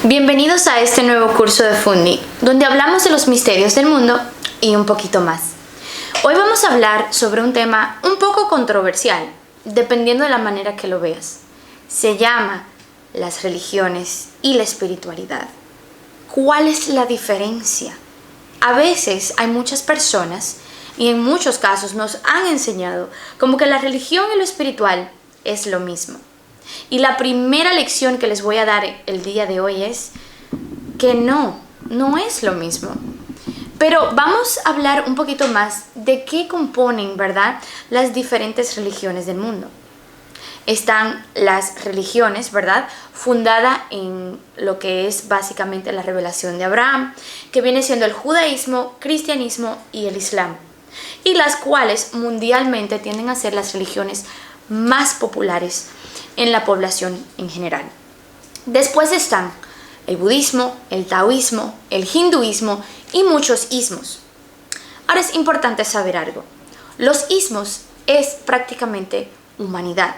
Bienvenidos a este nuevo curso de Fundi, donde hablamos de los misterios del mundo y un poquito más. Hoy vamos a hablar sobre un tema un poco controversial, dependiendo de la manera que lo veas. Se llama las religiones y la espiritualidad. ¿Cuál es la diferencia? A veces hay muchas personas, y en muchos casos nos han enseñado, como que la religión y lo espiritual es lo mismo. Y la primera lección que les voy a dar el día de hoy es que no es lo mismo. Pero vamos a hablar un poquito más de qué componen, ¿verdad?, las diferentes religiones del mundo. Están las religiones, ¿verdad?, fundada en lo que es básicamente la revelación de Abraham, que viene siendo el judaísmo, cristianismo y el islam, y las cuales mundialmente tienden a ser las religiones más populares en la población en general. Después están el budismo, el taoísmo, el hinduismo y muchos ismos. Ahora es importante saber algo. Los ismos es prácticamente humanidad.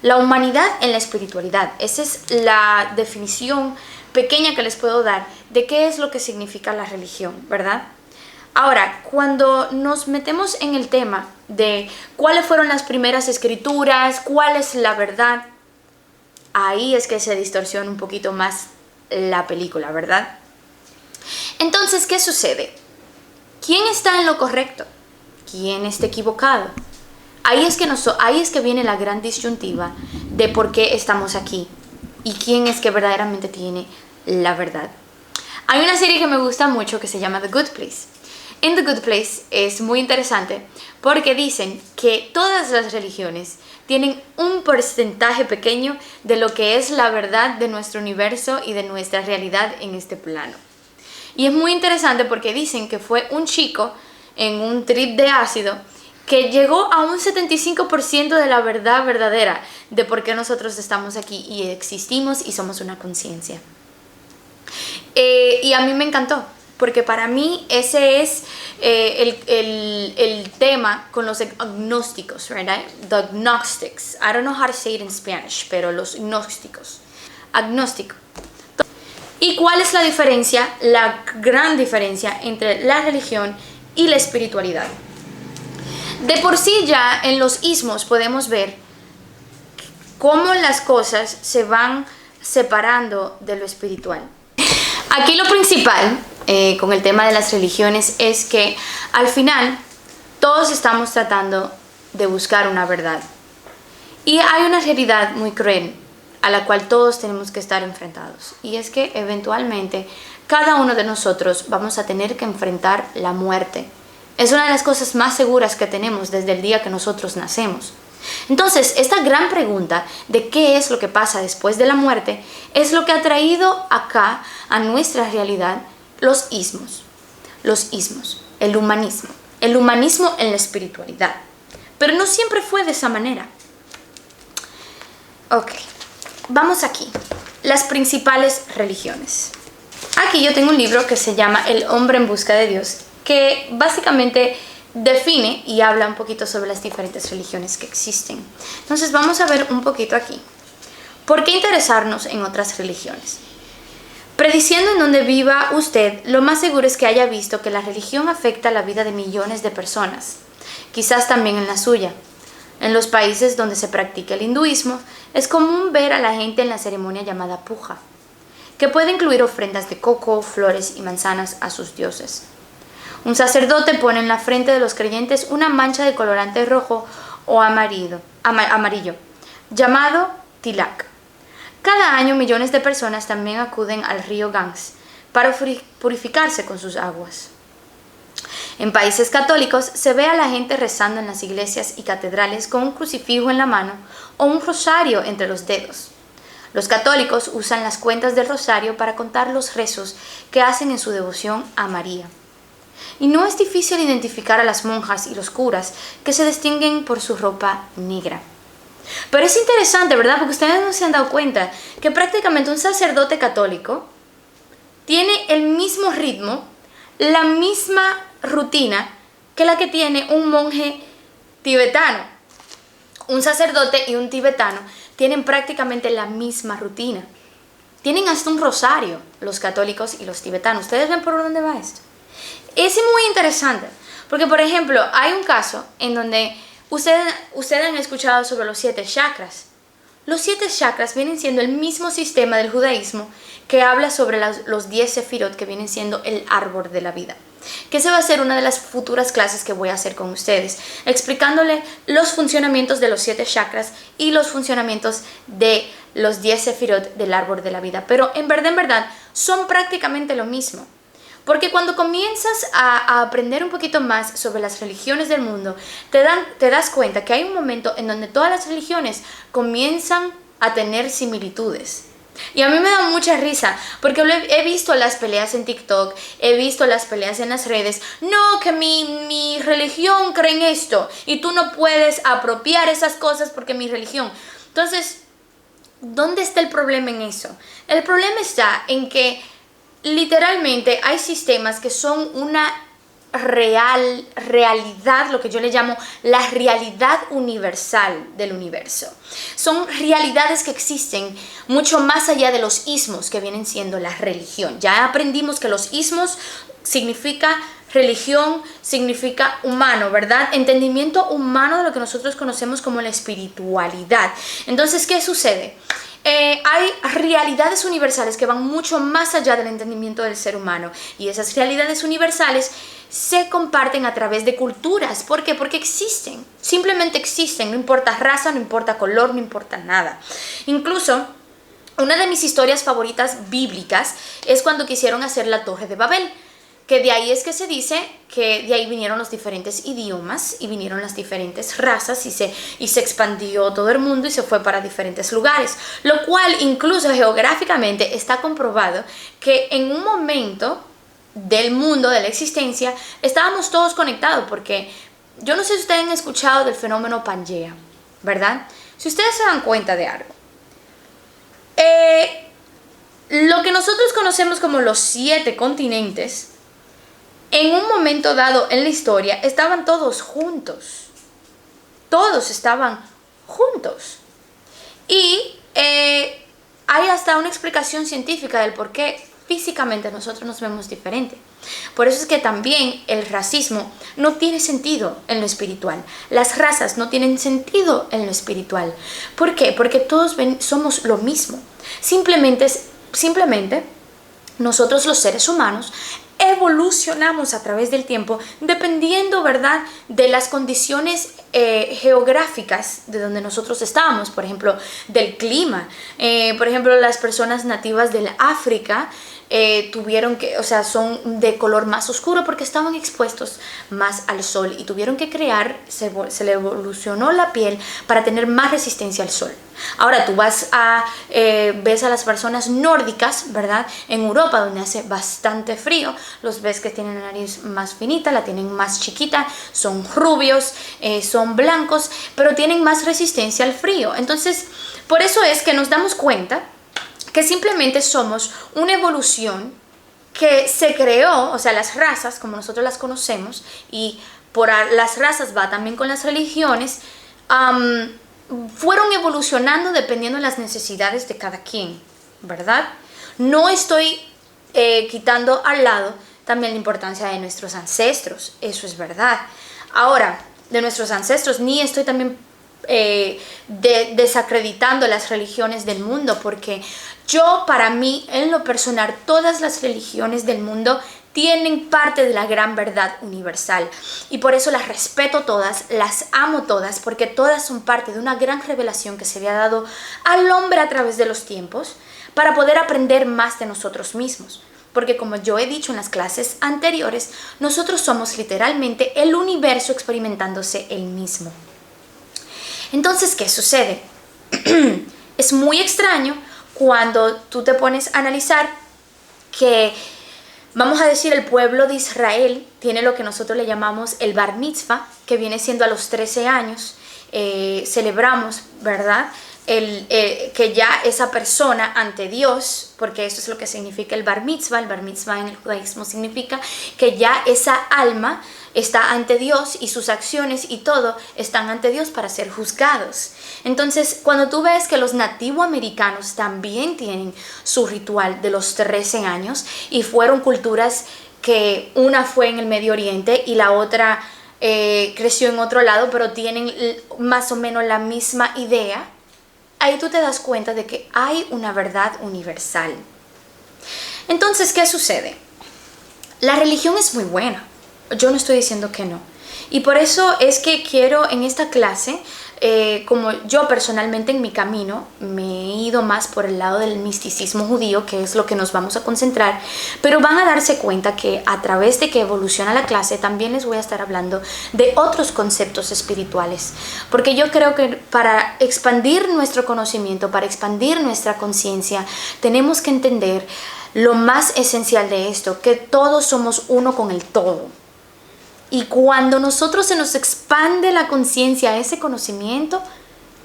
La humanidad en la espiritualidad. Esa es la definición pequeña que les puedo dar de qué es lo que significa la religión, ¿verdad? Ahora, cuando nos metemos en el tema de cuáles fueron las primeras escrituras, cuál es la verdad, ahí es que se distorsiona un poquito más la película, ¿verdad? Entonces, ¿qué sucede? ¿Quién está en lo correcto? ¿Quién está equivocado? Ahí es que viene la gran disyuntiva de por qué estamos aquí y quién es que verdaderamente tiene la verdad. Hay una serie que me gusta mucho que se llama The Good Place. En The Good Place es muy interesante porque dicen que todas las religiones tienen un porcentaje pequeño de lo que es la verdad de nuestro universo y de nuestra realidad en este plano. Y es muy interesante porque dicen que fue un chico en un trip de ácido que llegó a un 75% de la verdad verdadera de por qué nosotros estamos aquí y existimos y somos una conciencia. Y a mí me encantó, porque para mí ese es el tema con los agnósticos, ¿verdad? The agnostics. I don't know how to say it in Spanish, pero los gnósticos. Agnóstico. ¿Y cuál es la diferencia, la gran diferencia entre la religión y la espiritualidad? De por sí ya en los ismos podemos ver cómo las cosas se van separando de lo espiritual. Aquí lo principal con el tema de las religiones es que al final todos estamos tratando de buscar una verdad. Y hay una realidad muy cruel a la cual todos tenemos que estar enfrentados. Y es que eventualmente cada uno de nosotros vamos a tener que enfrentar la muerte. Es una de las cosas más seguras que tenemos desde el día que nosotros nacemos. Entonces, esta gran pregunta de qué es lo que pasa después de la muerte es lo que ha traído acá a nuestra realidad los ismos, el humanismo en la espiritualidad. Pero no siempre fue de esa manera. Ok, vamos aquí. Las principales religiones. Aquí yo tengo un libro que se llama El hombre en busca de Dios, que básicamente define y habla un poquito sobre las diferentes religiones que existen. Entonces vamos a ver un poquito aquí. ¿Por qué interesarnos en otras religiones? Prediciendo en donde viva usted, lo más seguro es que haya visto que la religión afecta la vida de millones de personas, quizás también en la suya. En los países donde se practica el hinduismo, es común ver a la gente en la ceremonia llamada puja, que puede incluir ofrendas de coco, flores y manzanas a sus dioses. Un sacerdote pone en la frente de los creyentes una mancha de colorante rojo o amarillo, llamado tilak. Cada año millones de personas también acuden al río Ganges para purificarse con sus aguas. En países católicos se ve a la gente rezando en las iglesias y catedrales con un crucifijo en la mano o un rosario entre los dedos. Los católicos usan las cuentas del rosario para contar los rezos que hacen en su devoción a María. Y no es difícil identificar a las monjas y los curas que se distinguen por su ropa negra. Pero es interesante, ¿verdad? Porque ustedes no se han dado cuenta que prácticamente un sacerdote católico tiene el mismo ritmo, la misma rutina que la que tiene un monje tibetano. Un sacerdote y un tibetano tienen prácticamente la misma rutina. Tienen hasta un rosario los católicos y los tibetanos. ¿Ustedes ven por dónde va esto? Es muy interesante, porque por ejemplo, hay un caso en donde ustedes han escuchado sobre los 7 chakras. Los 7 chakras vienen siendo el mismo sistema del judaísmo que habla sobre los 10 sefirot, que vienen siendo el árbol de la vida. Que esa va a ser una de las futuras clases que voy a hacer con ustedes, explicándole los funcionamientos de los 7 chakras y los funcionamientos de los 10 sefirot del árbol de la vida. Pero en verdad, son prácticamente lo mismo. Porque cuando comienzas a aprender un poquito más sobre las religiones del mundo, te das cuenta que hay un momento en donde todas las religiones comienzan a tener similitudes. Y a mí me da mucha risa, porque he visto las peleas en TikTok, he visto las peleas en las redes. No, que mi religión cree en esto, y tú no puedes apropiar esas cosas porque mi religión. Entonces, ¿dónde está el problema en eso? El problema está en que literalmente hay sistemas que son una realidad, lo que yo le llamo la realidad universal del universo. Son realidades que existen mucho más allá de los ismos que vienen siendo la religión. Ya aprendimos que los ismos significa religión, significa humano, ¿verdad? Entendimiento humano de lo que nosotros conocemos como la espiritualidad. Entonces, ¿qué sucede? Hay realidades universales que van mucho más allá del entendimiento del ser humano, y esas realidades universales se comparten a través de culturas. ¿Por qué? Porque existen, simplemente existen, no importa raza, no importa color, no importa nada. Incluso, una de mis historias favoritas bíblicas es cuando quisieron hacer la Torre de Babel, que de ahí es que se dice que de ahí vinieron los diferentes idiomas y vinieron las diferentes razas y se expandió todo el mundo y se fue para diferentes lugares, lo cual incluso geográficamente está comprobado que en un momento del mundo, de la existencia, estábamos todos conectados, porque yo no sé si ustedes han escuchado del fenómeno Pangea, ¿verdad? Si ustedes se dan cuenta de algo, lo que nosotros conocemos como los 7 continentes, en un momento dado en la historia estaban todos juntos. Todos estaban juntos. Y hay hasta una explicación científica del por qué físicamente nosotros nos vemos diferente. Por eso es que también el racismo no tiene sentido en lo espiritual. Las razas no tienen sentido en lo espiritual. ¿Por qué? Porque todos somos lo mismo. Simplemente nosotros los seres humanos evolucionamos a través del tiempo dependiendo, ¿verdad?, de las condiciones geográficas de donde nosotros estábamos, por ejemplo, del clima. Por ejemplo, las personas nativas del África son de color más oscuro porque estaban expuestos más al sol y tuvieron que se le evolucionó la piel para tener más resistencia al sol. Ahora tú ves a las personas nórdicas, ¿verdad?, en Europa, donde hace bastante frío, los ves que tienen la nariz más finita, la tienen más chiquita, son rubios, son blancos, pero tienen más resistencia al frío. Entonces, por eso es que nos damos cuenta que simplemente somos una evolución que se creó, o sea, las razas, como nosotros las conocemos, y por las razas va también con las religiones, fueron evolucionando dependiendo de las necesidades de cada quien, ¿verdad? No estoy quitando al lado también la importancia de nuestros ancestros, eso es verdad. Ahora, de nuestros ancestros, ni estoy también desacreditando las religiones del mundo, porque para mí, en lo personal, todas las religiones del mundo tienen parte de la gran verdad universal, y por eso las respeto todas, las amo todas, porque todas son parte de una gran revelación que se le ha dado al hombre a través de los tiempos para poder aprender más de nosotros mismos. Porque como yo he dicho en las clases anteriores, nosotros somos literalmente el universo experimentándose el mismo. Entonces, ¿qué sucede? Es muy extraño cuando tú te pones a analizar que, vamos a decir, el pueblo de Israel tiene lo que nosotros le llamamos el Bar Mitzvah, que viene siendo a los 13 años. Celebramos, ¿verdad?, que ya esa persona ante Dios, porque eso es lo que significa el bar mitzvah en el judaísmo significa que ya esa alma está ante Dios y sus acciones y todo están ante Dios para ser juzgados. Entonces, cuando tú ves que los nativoamericanos también tienen su ritual de los 13 años y fueron culturas que una fue en el Medio Oriente y la otra creció en otro lado, pero tienen más o menos la misma idea, ahí tú te das cuenta de que hay una verdad universal. Entonces, ¿qué sucede? La religión es muy buena. Yo no estoy diciendo que no. Y por eso es que quiero en esta clase, como yo personalmente en mi camino me he ido más por el lado del misticismo judío, que es lo que nos vamos a concentrar, pero van a darse cuenta que a través de que evoluciona la clase también les voy a estar hablando de otros conceptos espirituales, porque yo creo que para expandir nuestro conocimiento, para expandir nuestra conciencia, tenemos que entender lo más esencial de esto, que todos somos uno con el todo. Y cuando nosotros se nos expande la conciencia, ese conocimiento,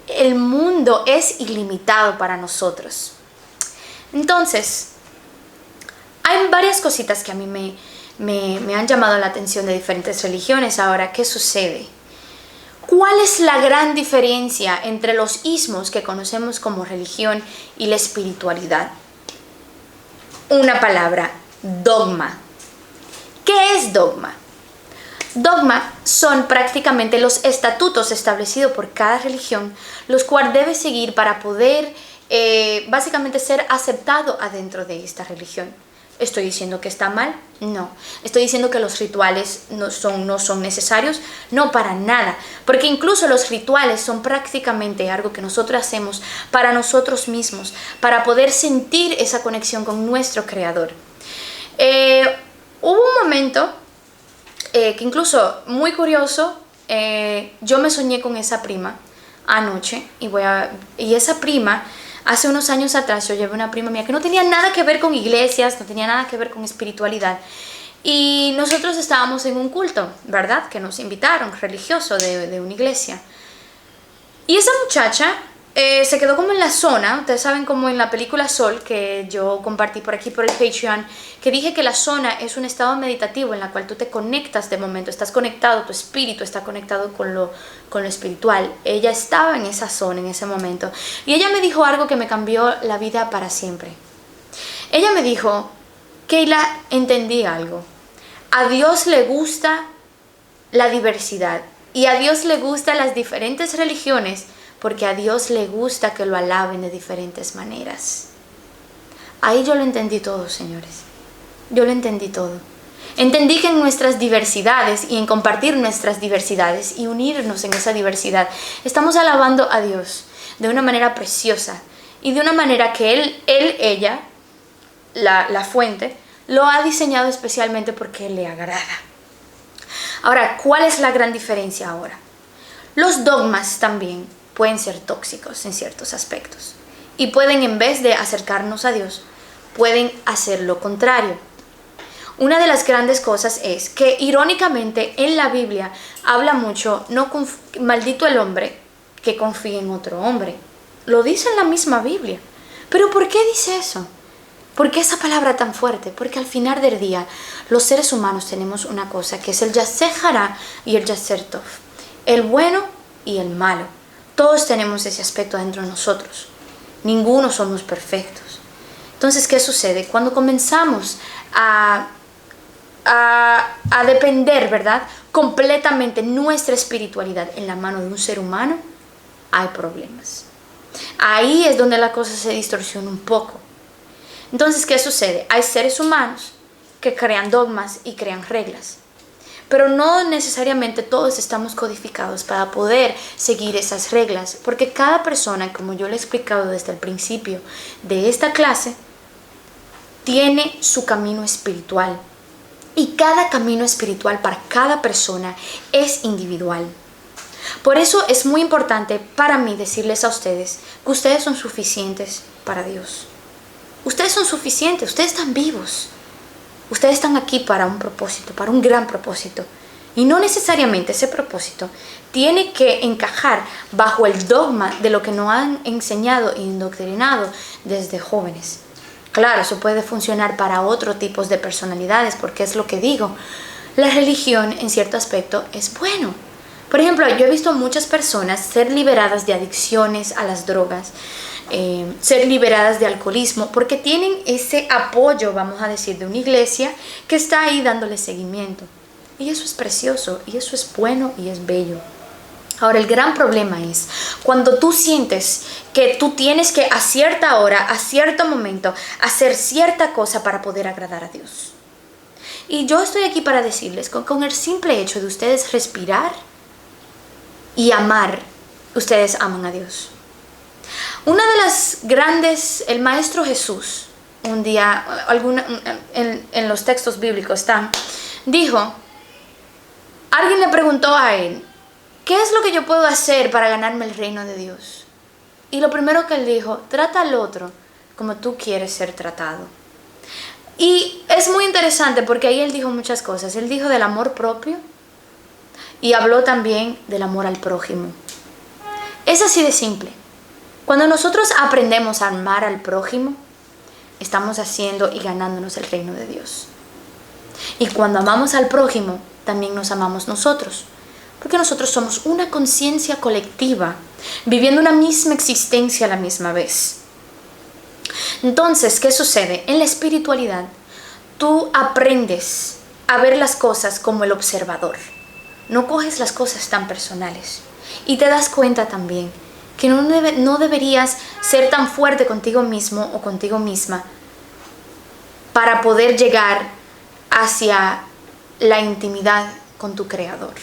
el mundo es ilimitado para nosotros. Entonces, hay varias cositas que a mí me han llamado la atención de diferentes religiones. Ahora, ¿qué sucede? ¿Cuál es la gran diferencia entre los ismos que conocemos como religión y la espiritualidad? Una palabra, dogma. ¿Qué es dogma? Dogma son prácticamente los estatutos establecidos por cada religión, los cuales debe seguir para poder básicamente ser aceptado adentro de esta religión. ¿Estoy diciendo que está mal? No. ¿Estoy diciendo que los rituales no son necesarios? No, para nada. Porque incluso los rituales son prácticamente algo que nosotros hacemos para nosotros mismos, para poder sentir esa conexión con nuestro Creador. Hubo un momento que incluso muy curioso, yo me soñé con esa prima anoche y esa prima, hace unos años atrás yo llevé una prima mía que no tenía nada que ver con iglesias, no tenía nada que ver con espiritualidad, y nosotros estábamos en un culto, ¿verdad? Que nos invitaron, religioso de una iglesia, y esa muchacha se quedó como en la zona. Ustedes saben, como en la película Sol, que yo compartí por aquí por el Patreon, que dije que la zona es un estado meditativo en la cual tú te conectas de momento, estás conectado, tu espíritu está conectado con lo espiritual. Ella estaba en esa zona en ese momento y ella me dijo algo que me cambió la vida para siempre. Ella me dijo: Keila, entendí algo. A Dios le gusta la diversidad y a Dios le gustan las diferentes religiones, porque a Dios le gusta que lo alaben de diferentes maneras. Ahí yo lo entendí todo, señores. Yo lo entendí todo. Entendí que en nuestras diversidades y en compartir nuestras diversidades y unirnos en esa diversidad, estamos alabando a Dios de una manera preciosa y de una manera que ella, la fuente, lo ha diseñado especialmente porque le agrada. Ahora, ¿cuál es la gran diferencia ahora? Los dogmas también pueden ser tóxicos en ciertos aspectos y pueden, en vez de acercarnos a Dios, pueden hacer lo contrario. Una de las grandes cosas es que, irónicamente, en la Biblia habla mucho: maldito el hombre que confía en otro hombre. Lo dice en la misma Biblia. ¿Pero por qué dice eso? ¿Por qué esa palabra tan fuerte? Porque al final del día los seres humanos tenemos una cosa, que es el Yasser Hara y el Yasser Tov, el bueno y el malo. Todos tenemos ese aspecto dentro de nosotros. Ninguno somos perfectos. Entonces, ¿qué sucede? Cuando comenzamos a depender, ¿verdad?, completamente nuestra espiritualidad en la mano de un ser humano, hay problemas. Ahí es donde la cosa se distorsiona un poco. Entonces, ¿qué sucede? Hay seres humanos que crean dogmas y crean reglas, pero no necesariamente todos estamos codificados para poder seguir esas reglas, porque cada persona, como yo le he explicado desde el principio de esta clase, tiene su camino espiritual. Y cada camino espiritual para cada persona es individual. Por eso es muy importante para mí decirles a ustedes que ustedes son suficientes para Dios. Ustedes son suficientes, ustedes están vivos. Ustedes están aquí para un propósito, para un gran propósito. Y no necesariamente ese propósito tiene que encajar bajo el dogma de lo que nos han enseñado e indoctrinado desde jóvenes. Claro, eso puede funcionar para otros tipos de personalidades, porque es lo que digo. La religión, en cierto aspecto, es bueno. Por ejemplo, yo he visto muchas personas ser liberadas de adicciones a las drogas, ser liberadas de alcoholismo, porque tienen ese apoyo, vamos a decir, de una iglesia que está ahí dándole seguimiento. Y eso es precioso, y eso es bueno, y es bello. Ahora, el gran problema es cuando tú sientes que tú tienes que a cierta hora, a cierto momento, hacer cierta cosa para poder agradar a Dios. Y yo estoy aquí para decirles, con el simple hecho de ustedes respirar y amar, ustedes aman a Dios. Una de las grandes, el Maestro Jesús, un día, en los textos bíblicos dijo, alguien le preguntó a él, ¿qué es lo que yo puedo hacer para ganarme el reino de Dios? Y lo primero que él dijo, trata al otro como tú quieres ser tratado. Y es muy interesante porque ahí él dijo muchas cosas. Él dijo del amor propio y habló también del amor al prójimo. Es así de simple. Cuando nosotros aprendemos a amar al prójimo, estamos haciendo y ganándonos el reino de Dios. Y cuando amamos al prójimo, también nos amamos nosotros. Porque nosotros somos una conciencia colectiva, viviendo una misma existencia a la misma vez. Entonces, ¿qué sucede? En la espiritualidad, tú aprendes a ver las cosas como el observador. No coges las cosas tan personales. Y te das cuenta también que no deberías ser tan fuerte contigo mismo o contigo misma para poder llegar hacia la intimidad con tu Creador.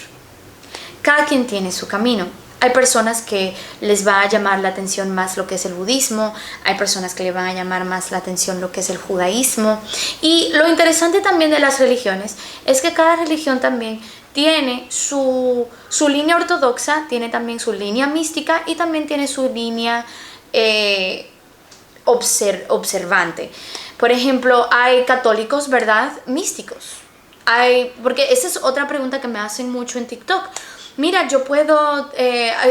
Cada quien tiene su camino. Hay personas que les va a llamar la atención más lo que es el budismo, hay personas que le van a llamar más la atención lo que es el judaísmo. Y lo interesante también de las religiones es que cada religión también tiene su línea ortodoxa, tiene también su línea mística y también tiene su línea observante. Por ejemplo, hay católicos, ¿verdad?, místicos. Porque esa es otra pregunta que me hacen mucho en TikTok. Mira, yo puedo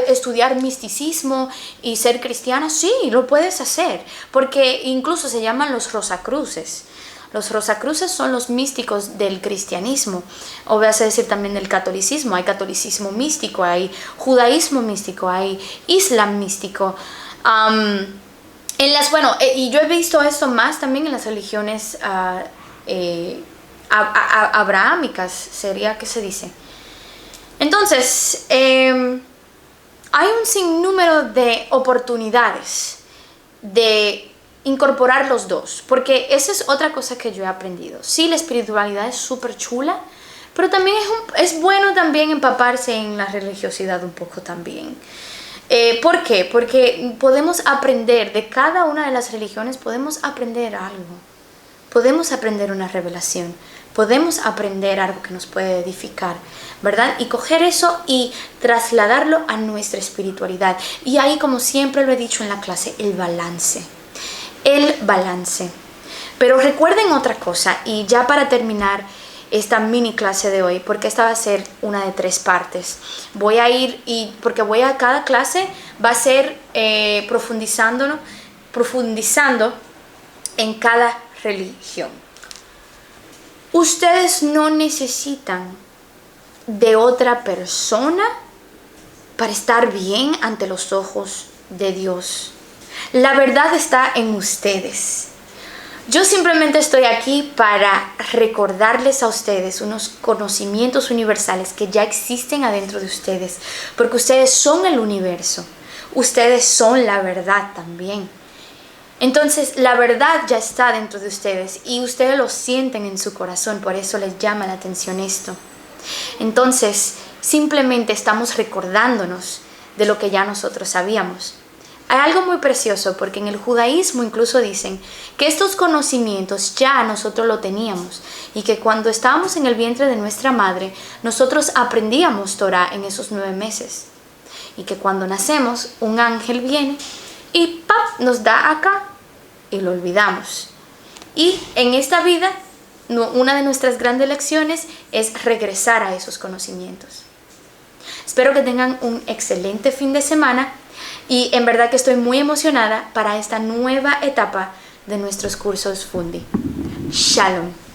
estudiar misticismo y ser cristiana. Sí, lo puedes hacer, porque incluso se llaman los rosacruces. Los rosacruces son los místicos del cristianismo, o vas a decir también del catolicismo. Hay catolicismo místico, hay judaísmo místico, hay islam místico. Y yo he visto esto más también en las religiones abrahámicas, sería que se dice. Entonces, hay un sinnúmero de oportunidades de incorporar los dos, porque esa es otra cosa que yo he aprendido. Sí, la espiritualidad es súper chula, pero también es bueno también empaparse en la religiosidad un poco también. ¿Por qué? Porque podemos aprender de cada una de las religiones, podemos aprender algo, podemos aprender una revelación, podemos aprender algo que nos puede edificar, ¿verdad? Y coger eso y trasladarlo a nuestra espiritualidad. Y ahí, como siempre lo he dicho en la clase, el balance. El balance. Pero recuerden otra cosa, y ya para terminar esta mini clase de hoy, porque esta va a ser una de 3 partes. Voy a ir, porque cada clase va a ser profundizando en cada religión. Ustedes no necesitan de otra persona para estar bien ante los ojos de Dios. La verdad está en ustedes. Yo simplemente estoy aquí para recordarles a ustedes unos conocimientos universales que ya existen adentro de ustedes, porque ustedes son el universo, ustedes son la verdad también. Entonces, la verdad ya está dentro de ustedes y ustedes lo sienten en su corazón, por eso les llama la atención esto. Entonces, simplemente estamos recordándonos de lo que ya nosotros sabíamos. Hay algo muy precioso, porque en el judaísmo incluso dicen que estos conocimientos ya nosotros lo teníamos y que cuando estábamos en el vientre de nuestra madre, nosotros aprendíamos Torah en esos 9 meses. Y que cuando nacemos, un ángel viene y ¡pap!, nos da acá y lo olvidamos. Y en esta vida una de nuestras grandes lecciones es regresar a esos conocimientos. Espero que tengan un excelente fin de semana y en verdad que estoy muy emocionada para esta nueva etapa de nuestros cursos Fundi. Shalom.